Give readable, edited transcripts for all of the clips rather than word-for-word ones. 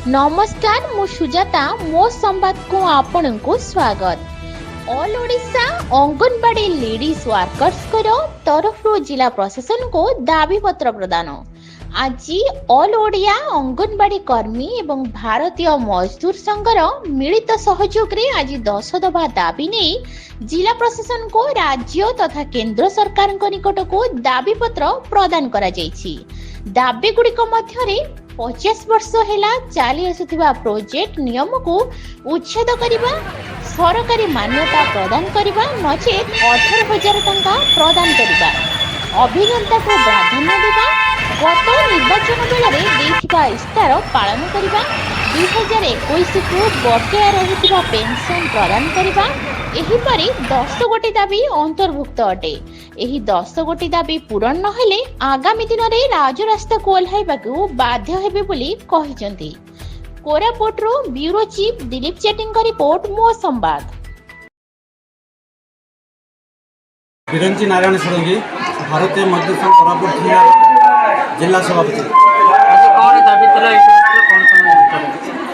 नमस्कार मु सुजाता मो संवाद को आपण को स्वागत। All Odisha anganwadi ladies workers तरफ जिला प्रशासन को दाबी पत्र प्रदान। आज ऑल ओडिया अंगनवाड़ी कर्मी एवं भारतीय मजदूर संघर मिलित सहयोग रे आज 10 दफा दाबी नहीं जिला प्रशासन को राज्य तथा केंद्र सरकार निकट को दाबी पत्र प्रदान करा जायछि। दाबी गुड़िक मध्यरे 50 वर्ष हेला चाली आसुथिबा प्रोजेक्ट नियम को उच्छेद करिबा, सरकारी मान्यता प्रदान करिबा, नचेत 18,000 टंका प्रदान करिबा, अभियंता को प्राधान्य देबा, गत निर्वाचन बेलरे देथिबा इस्तार पालन करिबा, 2021 को बकेया रहिथिबा पेंशन प्रदान करिबा, एहिपरि 10 गोटी दाबी अंतर्भुक्त अटे। एही 10 गोटी दाबी पूरण नहेले आगामी दिन रे राजरास्ता को ओल्हाइबाकू बाध्य हेबे बोली कहिसंती। कोरापुटरो ब्यूरो चीफ दिलीप चेटिंग का रिपोर्ट मो संवाद। बिरंची नारायण षडंगी भारतीय मजदूर संघ कोरापुट जिला सभापति।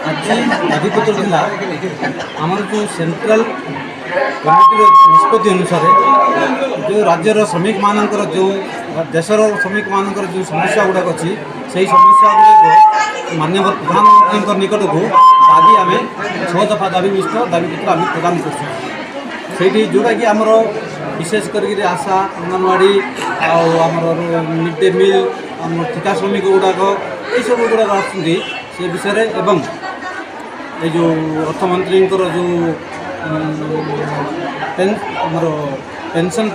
आज दाबी पत्र था आमर जो सेंट्रल कमिटी निष्पत्ति अनुसार जो राज्यर श्रमिक मानकर जो देशर श्रमिक मानकर जो समस्या गुड़ाक अच्छी से समस्या गुड़ाक माननीय प्रधानमंत्री निकट को दाबी आम 6 दफा दाबी विशिष्ट दाबी पत्र आम प्रदान कर जोटा कि आमर विशेष करके आशा अंगनवाड़ी मिड डे मिल ठिका श्रमिक गुड़ाक ये सब गुड़ाक आसुँच से विषय एवं ये जो अर्थमंत्री जो पेंशन